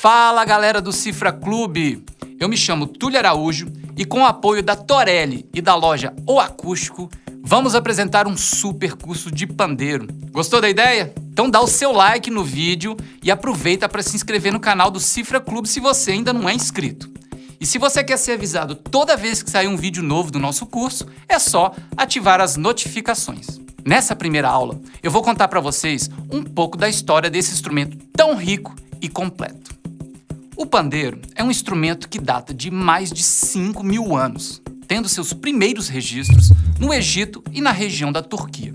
Fala, galera do Cifra Clube! Eu me chamo Túlio Araújo e com o apoio da Torelli e da loja O Acústico, vamos apresentar um super curso de pandeiro. Gostou da ideia? Então dá o seu like no vídeo e aproveita para se inscrever no canal do Cifra Clube se você ainda não é inscrito. E se você quer ser avisado toda vez que sair um vídeo novo do nosso curso, é só ativar as notificações. Nessa primeira aula, eu vou contar para vocês um pouco da história desse instrumento tão rico e completo. O pandeiro é um instrumento que data de mais de 5.000 anos, tendo seus primeiros registros no Egito e na região da Turquia.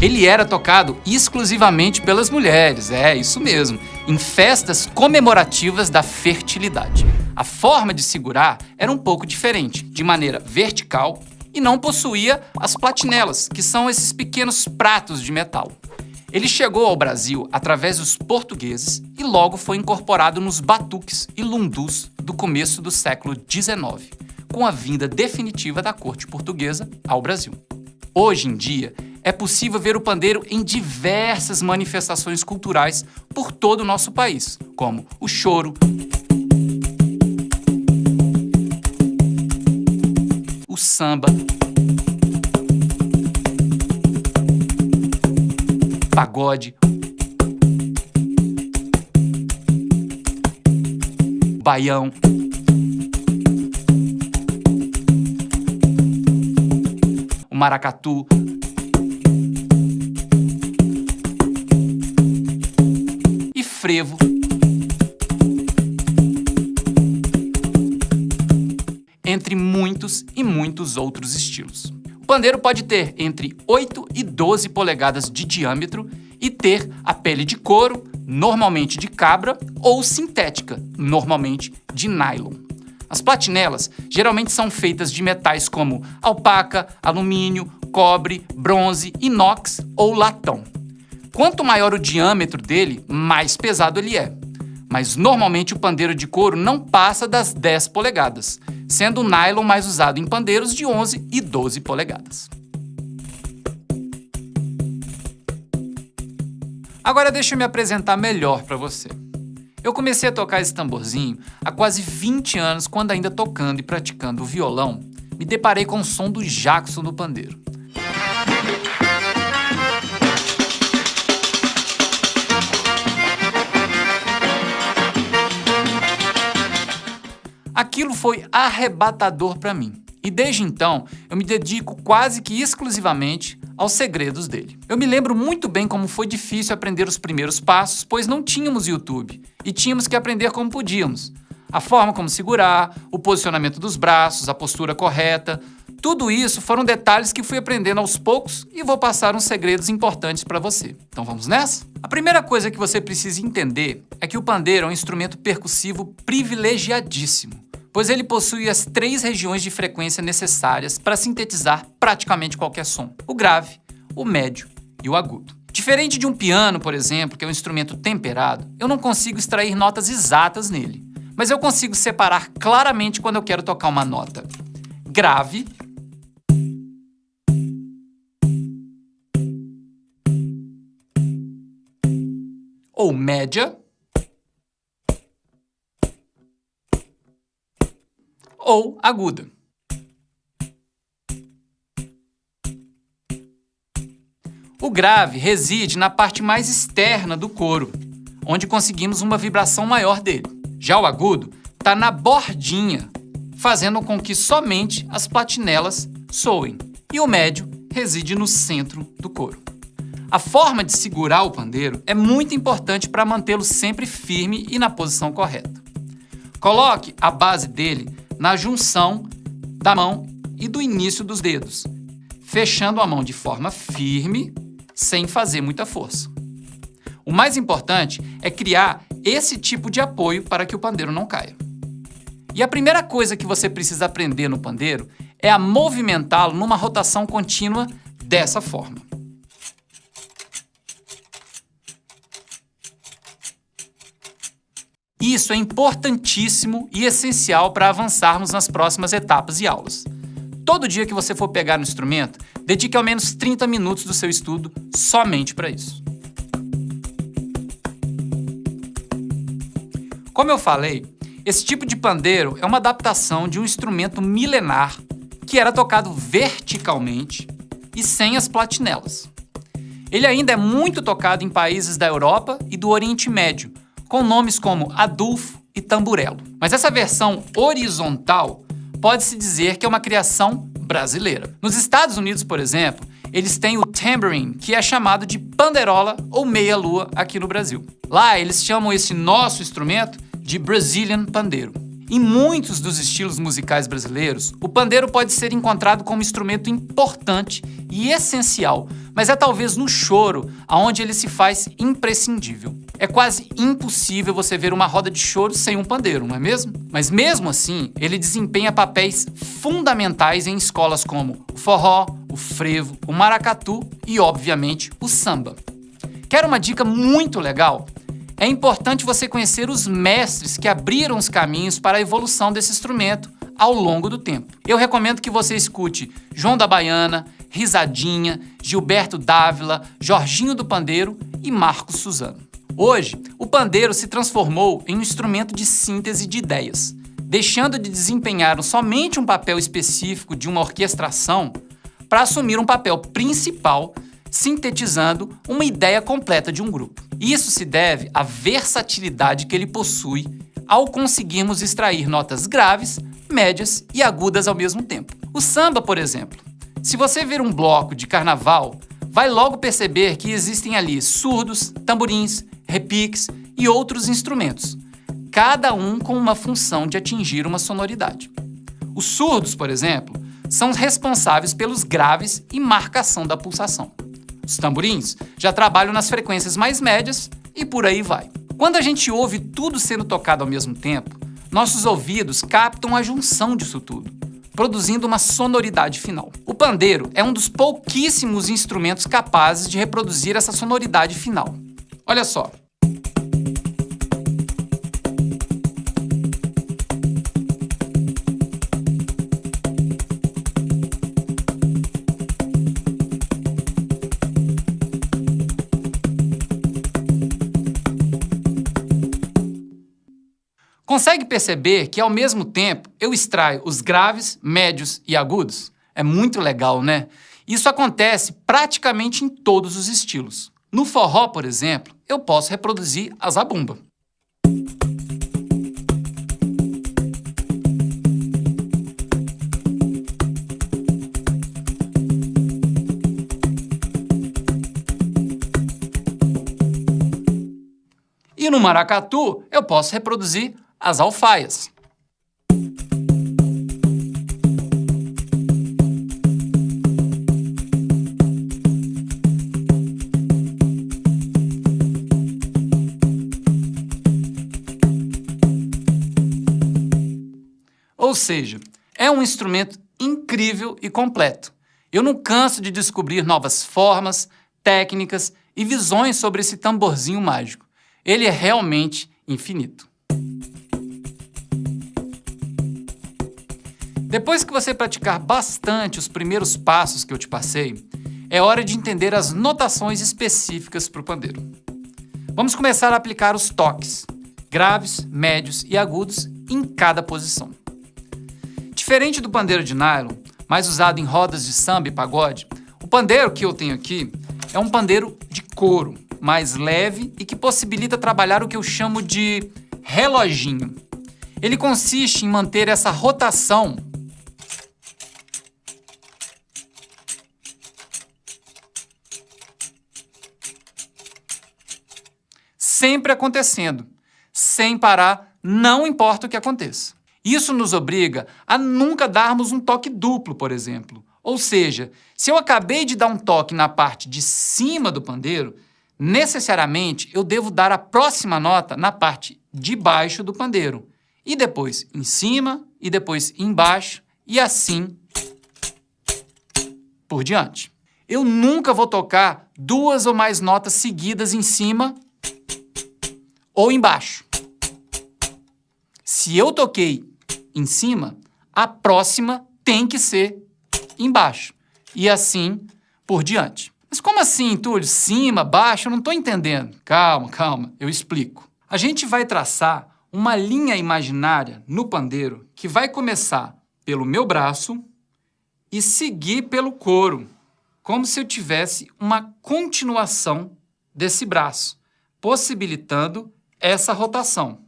Ele era tocado exclusivamente pelas mulheres, isso mesmo, em festas comemorativas da fertilidade. A forma de segurar era um pouco diferente, de maneira vertical, e não possuía as platinelas, que são esses pequenos pratos de metal. Ele chegou ao Brasil através dos portugueses e logo foi incorporado nos batuques e lundus do começo do século XIX, com a vinda definitiva da corte portuguesa ao Brasil. Hoje em dia, é possível ver o pandeiro em diversas manifestações culturais por todo o nosso país, como o choro, o samba, pagode, baião, o maracatu, e frevo, entre muitos e muitos outros estilos. O pandeiro pode ter entre 8 e 12 polegadas de diâmetro e ter a pele de couro, normalmente de cabra, ou sintética, normalmente de nylon. As platinelas geralmente são feitas de metais como alpaca, alumínio, cobre, bronze, inox ou latão. Quanto maior o diâmetro dele, mais pesado ele é. Mas normalmente o pandeiro de couro não passa das 10 polegadas, sendo o nylon mais usado em pandeiros de 11 e 12 polegadas. Agora deixa eu me apresentar melhor para você. Eu comecei a tocar esse tamborzinho há quase 20 anos, quando ainda tocando e praticando o violão, me deparei com o som do Jackson do pandeiro. Aquilo foi arrebatador para mim, e desde então eu me dedico quase que exclusivamente aos segredos dele. Eu me lembro muito bem como foi difícil aprender os primeiros passos, pois não tínhamos YouTube, e tínhamos que aprender como podíamos. A forma como segurar, o posicionamento dos braços, a postura correta, tudo isso foram detalhes que fui aprendendo aos poucos e vou passar uns segredos importantes para você. Então vamos nessa? A primeira coisa que você precisa entender é que o pandeiro é um instrumento percussivo privilegiadíssimo, pois ele possui as 3 regiões de frequência necessárias para sintetizar praticamente qualquer som: o grave, o médio e o agudo. Diferente de um piano, por exemplo, que é um instrumento temperado, eu não consigo extrair notas exatas nele, mas eu consigo separar claramente quando eu quero tocar uma nota grave ou média ou aguda. O grave reside na parte mais externa do coro, onde conseguimos uma vibração maior dele. Já o agudo está na bordinha, fazendo com que somente as platinelas soem. E o médio reside no centro do coro. A forma de segurar o pandeiro é muito importante para mantê-lo sempre firme e na posição correta. Coloque a base dele na junção da mão e do início dos dedos, fechando a mão de forma firme, sem fazer muita força. O mais importante é criar esse tipo de apoio para que o pandeiro não caia. E a primeira coisa que você precisa aprender no pandeiro é a movimentá-lo numa rotação contínua dessa forma. Isso é importantíssimo e essencial para avançarmos nas próximas etapas e aulas. Todo dia que você for pegar no instrumento, dedique ao menos 30 minutos do seu estudo somente para isso. Como eu falei, esse tipo de pandeiro é uma adaptação de um instrumento milenar que era tocado verticalmente e sem as platinelas. Ele ainda é muito tocado em países da Europa e do Oriente Médio, com nomes como adulfo e tamburello. Mas essa versão horizontal pode-se dizer que é uma criação brasileira. Nos Estados Unidos, por exemplo, eles têm o tambourine, que é chamado de panderola ou meia-lua aqui no Brasil. Lá, eles chamam esse nosso instrumento de Brazilian pandeiro. Em muitos dos estilos musicais brasileiros, o pandeiro pode ser encontrado como instrumento importante e essencial, mas é talvez no choro aonde ele se faz imprescindível. É quase impossível você ver uma roda de choro sem um pandeiro, não é mesmo? Mas mesmo assim, ele desempenha papéis fundamentais em escolas como o forró, o frevo, o maracatu e, obviamente, o samba. Quer uma dica muito legal? É importante você conhecer os mestres que abriram os caminhos para a evolução desse instrumento ao longo do tempo. Eu recomendo que você escute João da Baiana, Risadinha, Gilberto Dávila, Jorginho do Pandeiro e Marcos Suzano. Hoje, o pandeiro se transformou em um instrumento de síntese de ideias, deixando de desempenhar somente um papel específico de uma orquestração para assumir um papel principal, sintetizando uma ideia completa de um grupo. Isso se deve à versatilidade que ele possui ao conseguirmos extrair notas graves, médias e agudas ao mesmo tempo. O samba, por exemplo. Se você ver um bloco de carnaval, vai logo perceber que existem ali surdos, tamborins, repiques e outros instrumentos, cada um com uma função de atingir uma sonoridade. Os surdos, por exemplo, são responsáveis pelos graves e marcação da pulsação. Os tamborins já trabalham nas frequências mais médias e por aí vai. Quando a gente ouve tudo sendo tocado ao mesmo tempo, nossos ouvidos captam a junção disso tudo, produzindo uma sonoridade final. O pandeiro é um dos pouquíssimos instrumentos capazes de reproduzir essa sonoridade final. Olha só. Consegue perceber que, ao mesmo tempo, eu extraio os graves, médios e agudos? É muito legal, né? Isso acontece praticamente em todos os estilos. No forró, por exemplo, eu posso reproduzir a zabumba. E no maracatu, eu posso reproduzir as alfaias. Ou seja, é um instrumento incrível e completo. Eu não canso de descobrir novas formas, técnicas e visões sobre esse tamborzinho mágico. Ele é realmente infinito. Depois que você praticar bastante os primeiros passos que eu te passei, é hora de entender as notações específicas para o pandeiro. Vamos começar a aplicar os toques, graves, médios e agudos em cada posição. Diferente do pandeiro de nylon, mais usado em rodas de samba e pagode, o pandeiro que eu tenho aqui é um pandeiro de couro, mais leve e que possibilita trabalhar o que eu chamo de reloginho. Ele consiste em manter essa rotação sempre acontecendo, sem parar, não importa o que aconteça. Isso nos obriga a nunca darmos um toque duplo, por exemplo. Ou seja, se eu acabei de dar um toque na parte de cima do pandeiro, necessariamente eu devo dar a próxima nota na parte de baixo do pandeiro. E depois em cima, e depois embaixo, e assim por diante. Eu nunca vou tocar duas ou mais notas seguidas em cima ou embaixo. Se eu toquei em cima, a próxima tem que ser embaixo. E assim por diante. Mas como assim, Túlio? Cima, baixo? Eu não estou entendendo. Calma, eu explico. A gente vai traçar uma linha imaginária no pandeiro que vai começar pelo meu braço e seguir pelo couro, como se eu tivesse uma continuação desse braço, possibilitando essa rotação.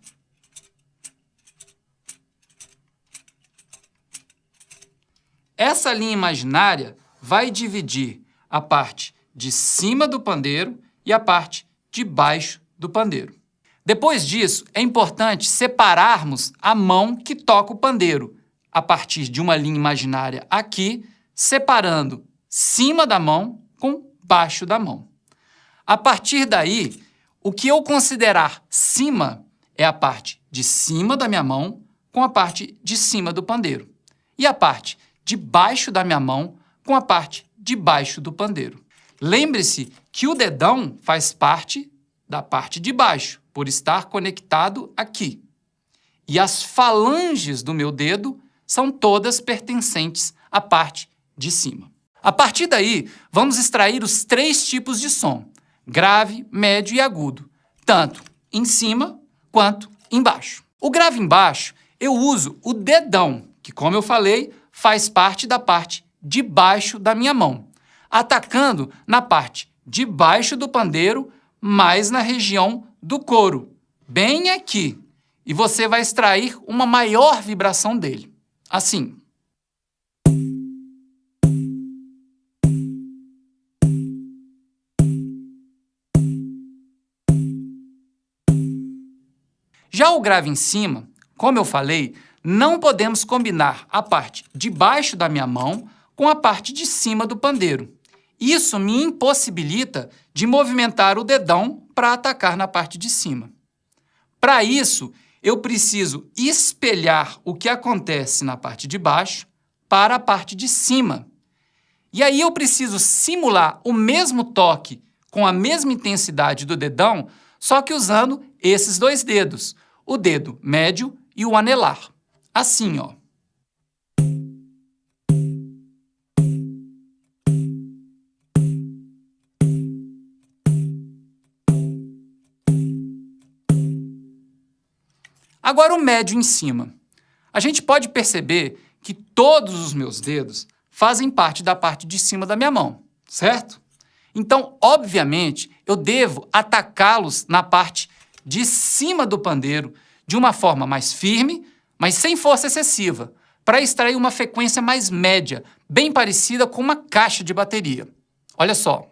Essa linha imaginária vai dividir a parte de cima do pandeiro e a parte de baixo do pandeiro. Depois disso, é importante separarmos a mão que toca o pandeiro, a partir de uma linha imaginária aqui, separando cima da mão com baixo da mão. A partir daí, o que eu considerar cima é a parte de cima da minha mão com a parte de cima do pandeiro. E a parte de baixo da minha mão com a parte de baixo do pandeiro. Lembre-se que o dedão faz parte da parte de baixo, por estar conectado aqui. E as falanges do meu dedo são todas pertencentes à parte de cima. A partir daí, vamos extrair os 3 tipos de som: grave, médio e agudo, tanto em cima quanto embaixo. O grave embaixo, eu uso o dedão, que, como eu falei, faz parte da parte de baixo da minha mão, atacando na parte de baixo do pandeiro, mais na região do couro, bem aqui. E você vai extrair uma maior vibração dele, assim. Já o grave em cima, como eu falei, não podemos combinar a parte de baixo da minha mão com a parte de cima do pandeiro. Isso me impossibilita de movimentar o dedão para atacar na parte de cima. Para isso, eu preciso espelhar o que acontece na parte de baixo para a parte de cima. E aí eu preciso simular o mesmo toque com a mesma intensidade do dedão, só que usando esses 2 dedos, o dedo médio e o anelar. Assim, ó. Agora o médio em cima. A gente pode perceber que todos os meus dedos fazem parte da parte de cima da minha mão, certo? Então, obviamente, eu devo atacá-los na parte de cima do pandeiro de uma forma mais firme, mas sem força excessiva, para extrair uma frequência mais média, bem parecida com uma caixa de bateria. Olha só.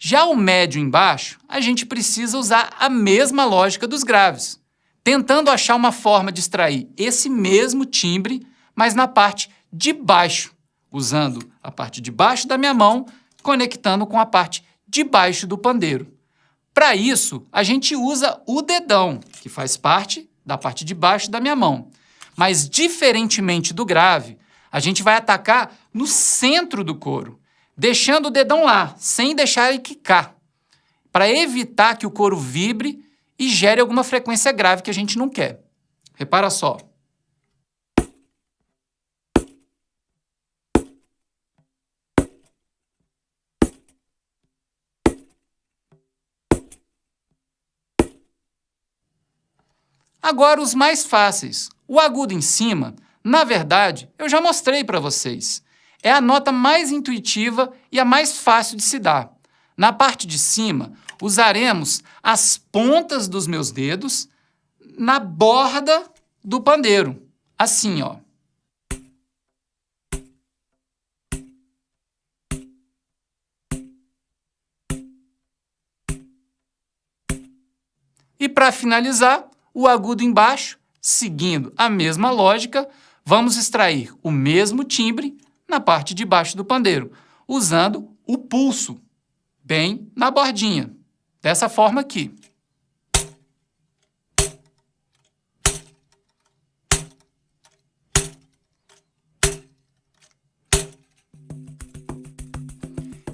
Já o médio embaixo, a gente precisa usar a mesma lógica dos graves, tentando achar uma forma de extrair esse mesmo timbre, mas na parte de baixo, usando a parte de baixo da minha mão, conectando com a parte de baixo do pandeiro. Para isso, a gente usa o dedão, que faz parte da parte de baixo da minha mão. Mas, diferentemente do grave, a gente vai atacar no centro do couro, deixando o dedão lá, sem deixar ele quicar, para evitar que o couro vibre e gere alguma frequência grave que a gente não quer. Repara só. Agora os mais fáceis. O agudo em cima, na verdade, eu já mostrei para vocês. É a nota mais intuitiva e a mais fácil de se dar. Na parte de cima, usaremos as pontas dos meus dedos na borda do pandeiro. Assim, ó. E para finalizar, o agudo embaixo, seguindo a mesma lógica, vamos extrair o mesmo timbre na parte de baixo do pandeiro, usando o pulso, bem na bordinha, dessa forma aqui.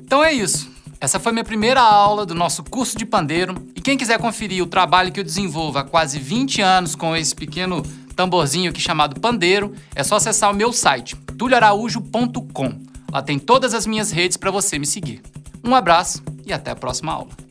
Então é isso. Essa foi minha primeira aula do nosso curso de pandeiro. E quem quiser conferir o trabalho que eu desenvolvo há quase 20 anos com esse pequeno tamborzinho aqui chamado pandeiro, é só acessar o meu site, tulioaraújo.com. Lá tem todas as minhas redes para você me seguir. Um abraço e até a próxima aula.